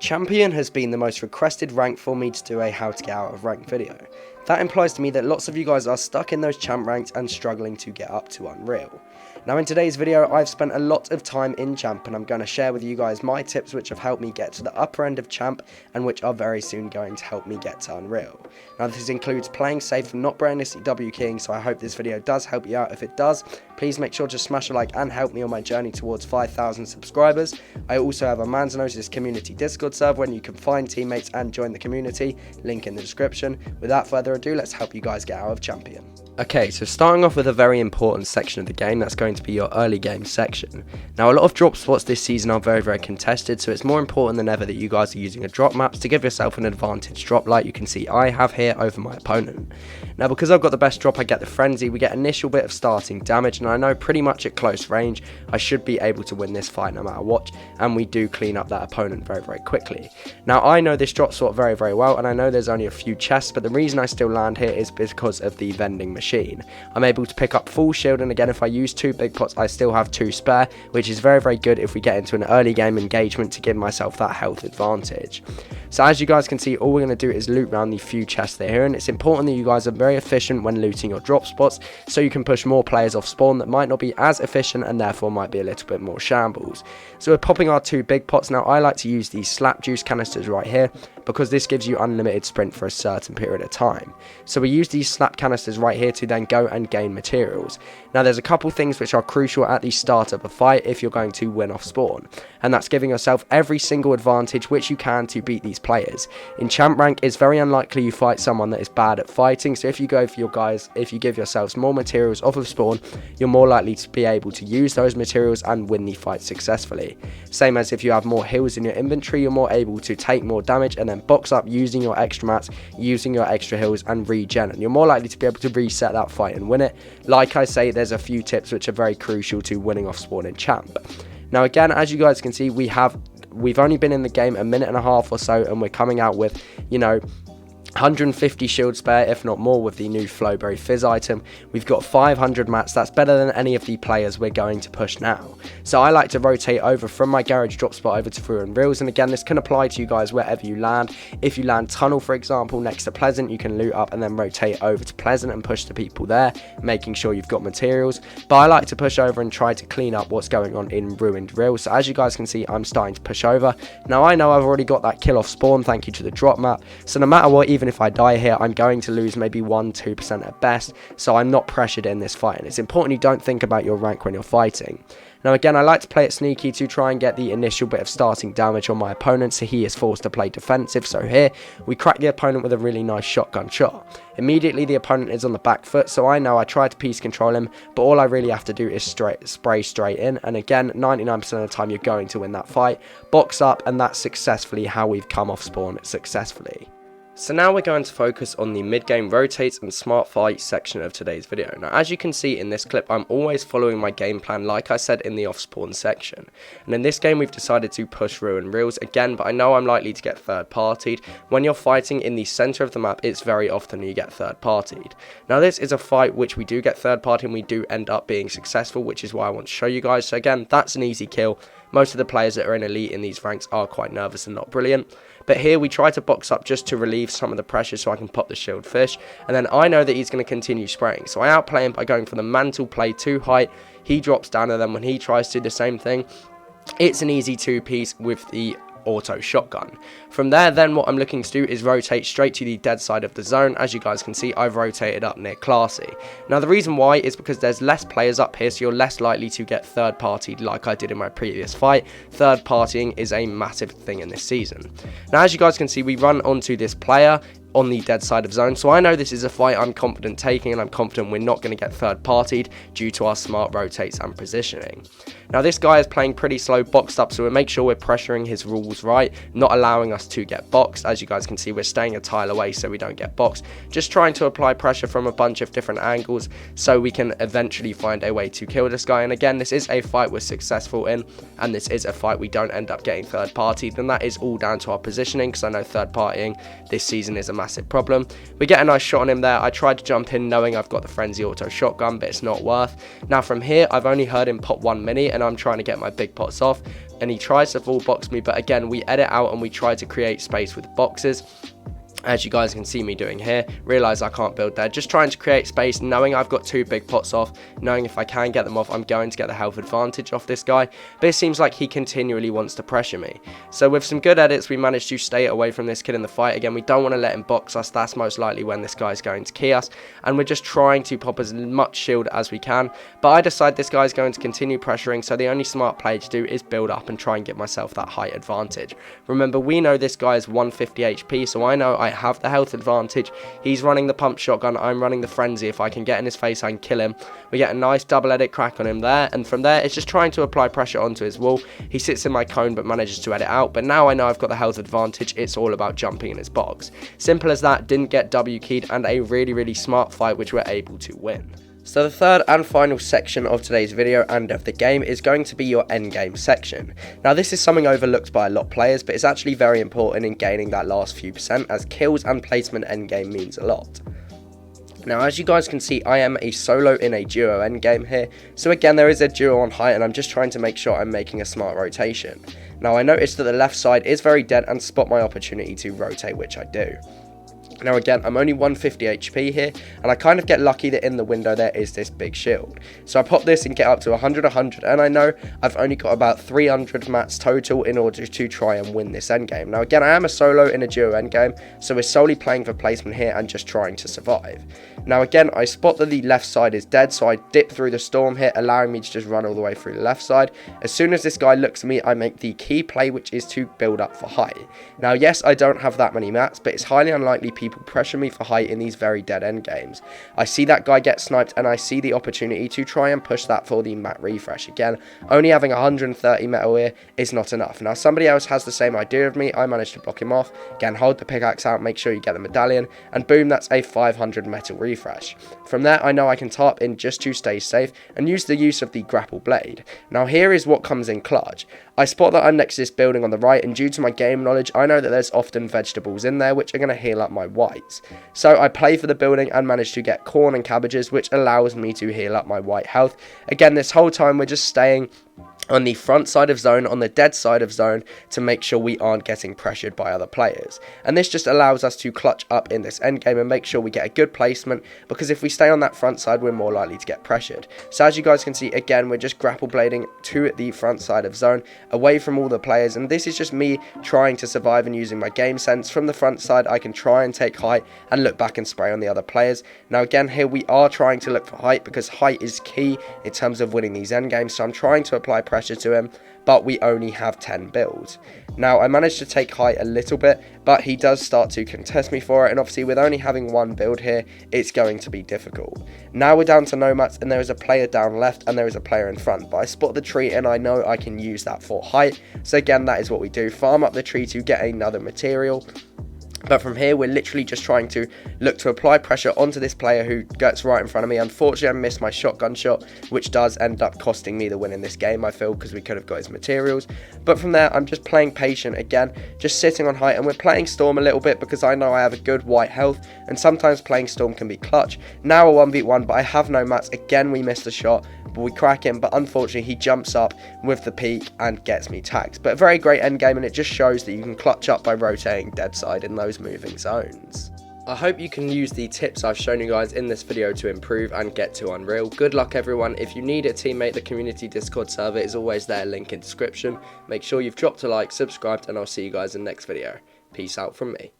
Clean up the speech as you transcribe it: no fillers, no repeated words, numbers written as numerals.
Champion has been the most requested rank for me to do a how to get out of rank video. That implies to me that lots of you guys are stuck in those champ ranks and struggling to get up to Unreal. Now in today's video I've spent a lot of time in champ and I'm going to share with you guys my tips which have helped me get to the upper end of champ and which are very soon going to help me get to Unreal. Now this includes playing safe and not brainlessly W keying, so I hope this video does help you out. If it does, please make sure to smash a like and help me on my journey towards 5,000 subscribers. I also have a Man's Notice community Discord server where you can find teammates and join the community, link in the description. Without further ado, let's help you guys get out of Champion. Okay, so starting off with a very important section of the game, that's going to be your early game section. Now a lot of drop spots this season are very contested, so it's more important than ever that you guys are using a drop maps to give yourself an advantage drop like you can see I have here over my opponent. Now because I've got the best drop, I get the frenzy, we get initial bit of starting damage, and I know pretty much at close range I should be able to win this fight no matter what, and we do clean up that opponent very quickly. Now I know this drop spot very well, and I know there's only a few chests, but the reason I still land here is because of the vending machine. I'm able to pick up full shield, and again if I use 2 big pots I still have 2 spare, which is very good if we get into an early game engagement to give myself that health advantage. So as you guys can see, all we're going to do is loot around the few chests there here, and it's important that you guys are very efficient when looting your drop spots so you can push more players off spawn that might not be as efficient and therefore might be a little bit more shambles. So we're popping our 2 big pots. Now I like to use these slap juice canisters right here because this gives you unlimited sprint for a certain period of time. So we use these slap canisters right here to then go and gain materials. Now there's a couple things which are crucial at the start of a fight if you're going to win off spawn, and that's giving yourself every single advantage which you can to beat these players. In champ rank it's very unlikely you fight someone that is bad at fighting, so if you go for your guys, if you give yourselves more materials off of spawn, you're more likely to be able to use those materials and win the fight successfully. Same as if you have more heals in your inventory, you're more able to take more damage and then box up using your extra mats, using your extra heals and regen, and you're more likely to be able to reset that fight and win it. Like I say, there's a few tips which are very crucial to winning off spawn in champ. Now again, as you guys can see, we've only been in the game a minute and a half or so, and we're coming out with, you know, 150 shield spare, if not more, with the new Flowberry Fizz item. We've got 500 mats. That's better than any of the players we're going to push now. So I like to rotate over from my garage drop spot over to Through Reels, and again this can apply to you guys wherever you land. If you land Tunnel, for example, next to Pleasant, you can loot up and then rotate over to Pleasant and push the people there, making sure you've got materials. But I like to push over and try to clean up what's going on in Ruined Reels. So as you guys can see, I'm starting to push over. Now I know I've already got that kill off spawn, thank you to the drop map. So no matter what, even if I die here, I'm going to lose maybe 1-2% at best, so I'm not pressured in this fight, and it's important you don't think about your rank when you're fighting. Now again, I like to play it sneaky to try and get the initial bit of starting damage on my opponent, so he is forced to play defensive. So here, we crack the opponent with a really nice shotgun shot. Immediately the opponent is on the back foot, so I know I try to piece control him, but all I really have to do is spray straight in, and again, 99% of the time you're going to win that fight. Box up, and that's successfully how we've come off spawn successfully. So now we're going to focus on the mid-game rotates and smart fight section of today's video. Now as you can see in this clip, I'm always following my game plan like I said in the off-spawn section. And in this game we've decided to push Ruin Reels again, but I know I'm likely to get third-partied. When you're fighting in the centre of the map, it's very often you get third-partied. Now this is a fight which we do get third-partied and we do end up being successful, which is why I want to show you guys. So again, that's an easy kill. Most of the players that are in elite in these ranks are quite nervous and not brilliant. But here we try to box up just to relieve some of the pressure so I can pop the shield fish. And then I know that he's going to continue spraying. So I outplay him by going for the mantle play to height. He drops down, and then when he tries to do the same thing, it's an easy 2-piece with the auto shotgun. From there then what I'm looking to do is rotate straight to the dead side of the zone. As you guys can see, I've rotated up near Classy. Now the reason why is because there's less players up here, so you're less likely to get third partied like I did in my previous fight. Third partying is a massive thing in this season. Now as you guys can see, we run onto this player on the dead side of zone, so I know this is a fight I'm confident taking, and I'm confident we're not going to get third partied due to our smart rotates and positioning. Now this guy is playing pretty slow boxed up, so we make sure we're pressuring his rules right, not allowing us to get boxed. As you guys can see, we're staying a tile away so we don't get boxed, just trying to apply pressure from a bunch of different angles so we can eventually find a way to kill this guy. And again, this is a fight we're successful in, and this is a fight we don't end up getting third partied, and that is all down to our positioning, because I know third partying this season is a massive problem. We get a nice shot on him there. I tried to jump in knowing I've got the frenzy auto shotgun, but it's not worth. Now from here, I've only heard him pop 1 mini, and I'm trying to get my big pots off. and he tries to full box me, but again, we edit out and we try to create space with boxes. As you guys can see me doing here, realize I can't build there, just trying to create space, knowing I've got 2 big pots off, knowing if I can get them off, I'm going to get the health advantage off this guy, but it seems like he continually wants to pressure me. So with some good edits, we managed to stay away from this kid in the fight. Again, we don't want to let him box us, that's most likely when this guy's going to key us, and we're just trying to pop as much shield as we can, but I decide this guy's going to continue pressuring, so the only smart play to do is build up and try and get myself that height advantage. Remember, we know this guy is 150 HP, so I know I have the health advantage. He's running the pump shotgun, I'm running the frenzy. If I can get in his face, I can kill him. We get a nice double edit crack on him there, and from there it's just trying to apply pressure onto his wall. He sits in my cone but manages to edit out, but now I know I've got the health advantage. It's all about jumping in his box. Simple as that. Didn't get W keyed, and a really smart fight which we're able to win. So the third and final section of today's video and of the game is going to be your endgame section. Now this is something overlooked by a lot of players, but it's actually very important in gaining that last few percent, as kills and placement endgame means a lot. Now as you guys can see, I am a solo in a duo endgame here, so again there is a duo on height and I'm just trying to make sure I'm making a smart rotation. Now I noticed that the left side is very dead and spot my opportunity to rotate, which I do. Now again, I'm only 150 HP here, and I kind of get lucky that in the window there is this big shield. So I pop this and get up to 100, and I know I've only got about 300 mats total in order to try and win this endgame. Now again, I am a solo in a duo endgame, so we're solely playing for placement here and just trying to survive. Now again, I spot that the left side is dead, so I dip through the storm here, allowing me to just run all the way through the left side. As soon as this guy looks at me, I make the key play, which is to build up for height. Now yes, I don't have that many mats, but it's highly unlikely people pressure me for height in these very dead end games. I see that guy get sniped and I see the opportunity to try and push that for the mat refresh. Again, only having 130 metal here is not enough. Now somebody else has the same idea of me. I managed to block him off. Again, hold the pickaxe out, make sure you get the medallion, and boom, that's a 500 metal refresh. From there, I know I can tarp in just to stay safe and use the use of the grapple blade. Now here is what comes in clutch. I spot that I'm next to this building on the right, and due to my game knowledge, I know that there's often vegetables in there which are going to heal up my whites. So I play for the building and manage to get corn and cabbages, which allows me to heal up my white health. Again, this whole time we're just staying on the front side of zone, on the dead side of zone, to make sure we aren't getting pressured by other players. And this just allows us to clutch up in this end game and make sure we get a good placement, because if we stay on that front side, we're more likely to get pressured. So as you guys can see, again, we're just grapple blading to the front side of zone, away from all the players, and this is just me trying to survive and using my game sense. From the front side, I can try and take height and look back and spray on the other players. Now again, here we are trying to look for height, because height is key in terms of winning these end games, so I'm trying to apply pressure to him, but we only have 10 builds. Now I managed to take height a little bit, but he does start to contest me for it, and obviously with only having one build here, it's going to be difficult. Now we're down to no mats, and there is a player down left and there is a player in front, but I spot the tree and I know I can use that for height. So again, that is what we do, farm up the tree to get another material. But from here, we're literally just trying to look to apply pressure onto this player who gets right in front of me. Unfortunately, I missed my shotgun shot, which does end up costing me the win in this game, I feel, because we could have got his materials. But from there, I'm just playing patient again, just sitting on height, and we're playing Storm a little bit because I know I have a good white health, and sometimes playing Storm can be clutch. Now a 1v1, but I have no mats. Again, we missed a shot, but we crack him, but unfortunately he jumps up with the peak and gets me tagged. But a very great end game, and it just shows that you can clutch up by rotating dead side in those moving zones. I hope you can use the tips I've shown you guys in this video to improve and get to Unreal. Good luck everyone. If you need a teammate, the community Discord server is always there, link in description. Make sure you've dropped a like, subscribed, and I'll see you guys in the next video. Peace out from me.